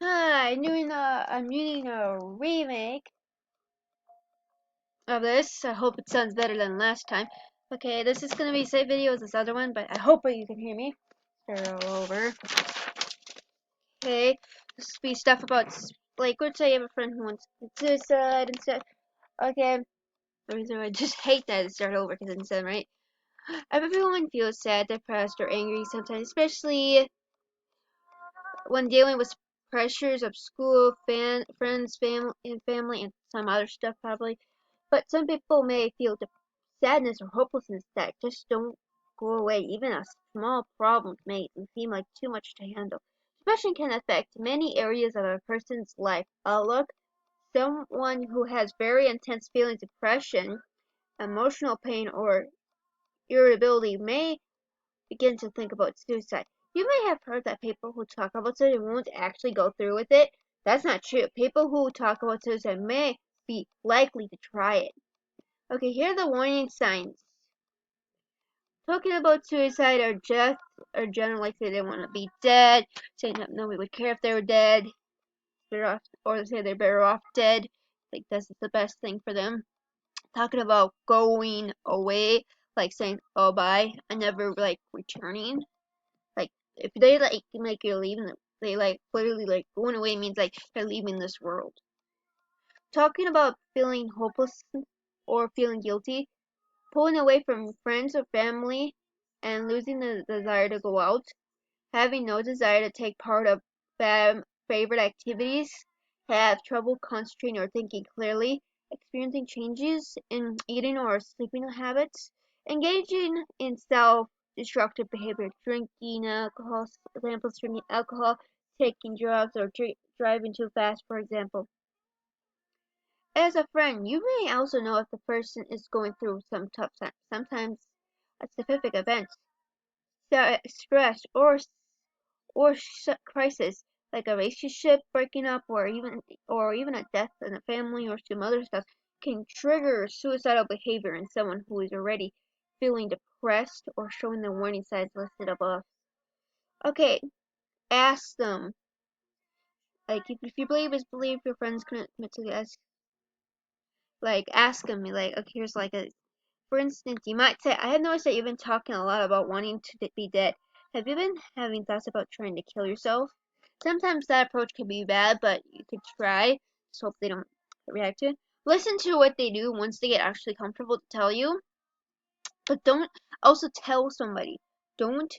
Hi, I'm doing a remake of this. I hope it sounds better than last time. Okay, this is gonna be the same video as this other one, but I hope you can hear me. Start all over. Okay, this will be stuff about, like, let's say you have a friend who wants to commit suicide and stuff. Okay, I just hate that it started over because it's done right. Everyone feels sad, depressed, or angry sometimes, especially when dealing with pressures of school, friends, family, and some other stuff probably. But some people may feel sadness or hopelessness that just don't go away. Even a small problem may seem like too much to handle. Depression can affect many areas of a person's life. Look, someone who has very intense feelings of depression, emotional pain, or irritability may begin to think about suicide. You may have heard that people who talk about suicide won't actually go through with it. That's not true. People who talk about suicide may be likely to try it. Okay, here are the warning signs. Talking about suicide or death or general, like say they want to be dead, saying that nobody would care if they were dead, or say they're better off dead. Like this is the best thing for them. Talking about going away, like saying, "Oh bye," and never like returning. Like if they like you're leaving, they like literally like going away means like they're leaving this world. Talking about feeling hopeless or feeling guilty, pulling away from friends or family, and losing the desire to go out, having no desire to take part of favorite activities, have trouble concentrating or thinking clearly, experiencing changes in eating or sleeping habits, engaging in self-destructive behavior, drinking alcohol, examples drinking alcohol, taking drugs, or driving too fast, for example. As a friend, you may also know if the person is going through some tough time, sometimes a specific event, stress, or crisis like a relationship breaking up or even a death in a family or some other stuff can trigger suicidal behavior in someone who is already feeling depressed or showing the warning signs listed above. Okay, ask them. Like if you believe your friends commit to this, like ask them. Like okay, here's like a for instance, you might say, I have noticed that you've been talking a lot about wanting to be dead. Have you been having thoughts about trying to kill yourself? Sometimes that approach can be bad, but you could try. Just hope they don't react to it. Listen to what they do once they get actually comfortable to tell you. But don't also tell somebody. Don't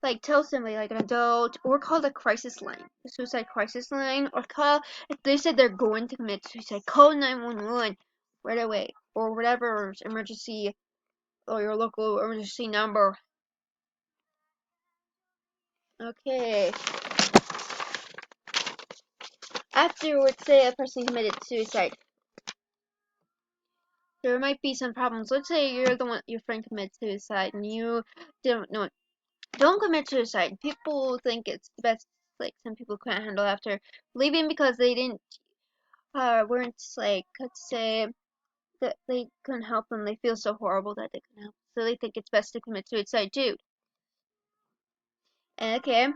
like tell somebody like an adult or call the crisis line, the suicide crisis line, or call if they said they're going to commit suicide, call 911 right away or whatever emergency or your local emergency number. Okay. Afterwards, say a person committed suicide. There might be some problems. Let's say you're the one, your friend commits suicide, and you don't know it. Don't commit suicide. People think it's the best. Like some people can't handle after leaving because they didn't, weren't like, let's say that they couldn't help them. They feel so horrible that they couldn't help. So they think it's best to commit suicide too. Okay,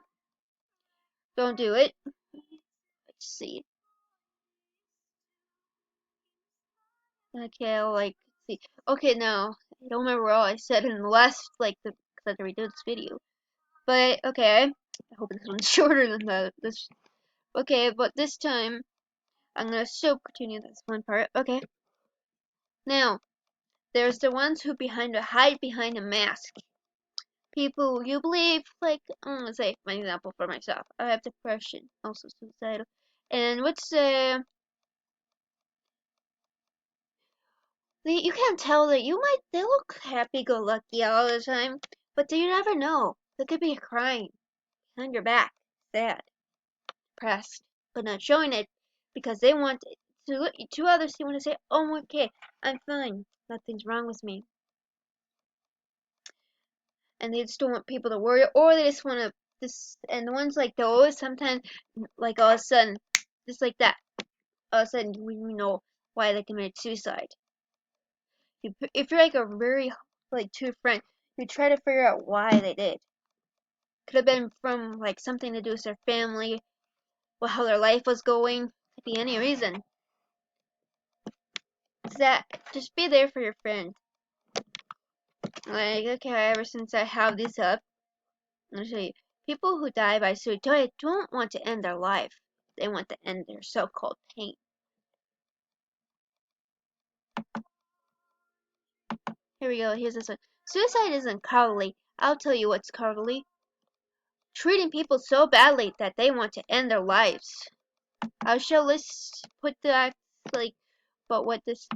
don't do it. Let's see. Okay, I'll like see. Okay, now I don't remember all I said in the last like the because I had to redo this video. But okay, I hope this one's shorter than this. Okay, but this time I'm gonna still continue this one part. Okay, now there's the ones who hide behind a mask. People you believe like I'm gonna say my example for myself. I have depression, also suicidal, and what's you can't tell that they look happy-go-lucky all the time, but you never know. They could be crying behind your back, sad, depressed, but not showing it because they want to look to others. They want to say, "Oh, I'm okay, I'm fine, nothing's wrong with me," and they just don't want people to worry, or they just want to this. And the ones like those sometimes, like all of a sudden, just like that, all of a sudden you know why they committed suicide. If you're like a very like true friend, you try to figure out why they did. Could have been from like something to do with their family, or how their life was going. Could be any reason. It's that just be there for your friend. Like, okay, ever since I have this up, I'll show you. People who die by suicide don't want to end their life. They want to end their so-called pain. Here we go. Here's this one. Suicide isn't cowardly. I'll tell you what's cowardly. Treating people so badly that they want to end their lives. I shall list put that like, but what this?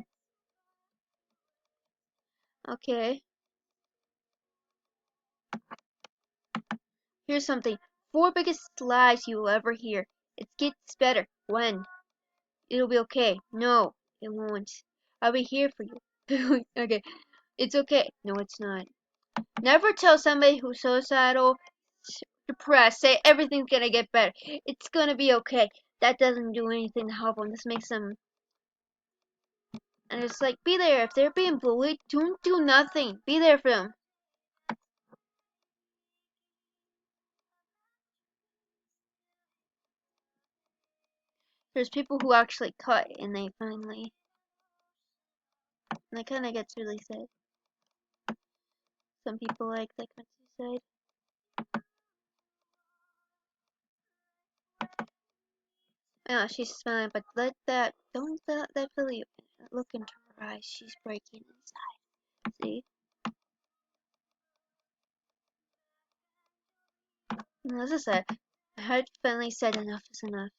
Okay. Here's something. 4 biggest lies you will ever hear. It gets better. When? It'll be okay. No, it won't. I'll be here for you. Okay. It's okay. No, it's not. Never tell somebody who's suicidal, depressed, say everything's gonna get better. It's gonna be okay. That doesn't do anything to help them. This makes them. And it's like, be there. If they're being bullied, don't do nothing. Be there for them. There's people who actually cut and they finally. And that kind of gets really sad. Some people like that kind of suicide. Oh, she's smiling, but don't let that feel you. Look into her eyes. She's breaking inside. See? And as I said, I had finally said enough is enough.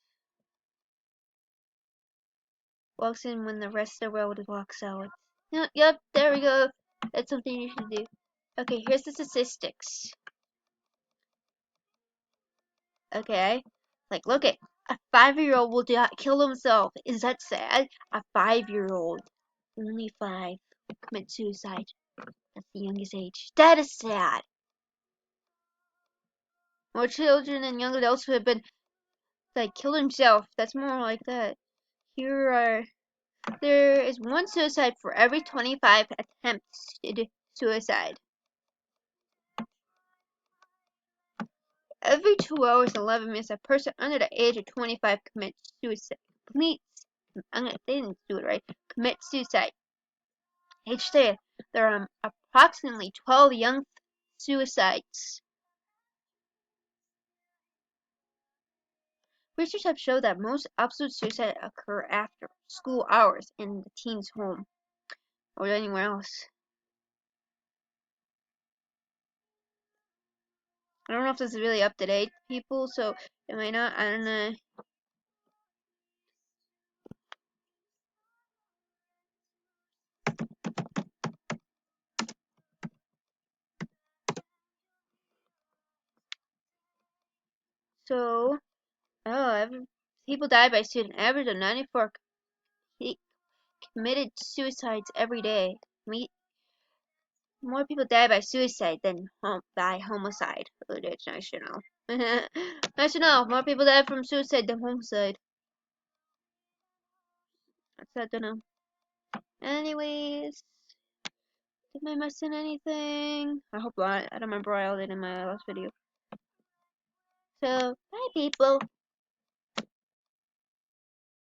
Walks in when the rest of the world walks out. Yep, there we go. That's something you should do. Okay, here's the statistics. Okay? Like, look at a 5-year-old will kill himself. Is that sad? A 5-year-old. Only 5 commit suicide. That's the youngest age. That is sad. More children and young adults who have been like killed himself. That's more like that. There is one suicide for every 25 attempted suicide. Every 2 hours and 11 minutes, a person under the age of 25 commits suicide. They didn't do it right. Commits suicide. Each day, there are approximately 12 young suicides. Research have shown that most absolute suicides occur after school hours in the teen's home or anywhere else. I don't know if this is really up to date, people, so it might not. I don't know. So, people die by suicide. An average of 94 committed suicides every day. More people die by suicide than by homicide. Oh, that's nice to know. Nice to know. More people die from suicide than homicide. That's sad to know. Anyways, am I missing anything? I hope not. I don't remember all I did in my last video. So, bye people.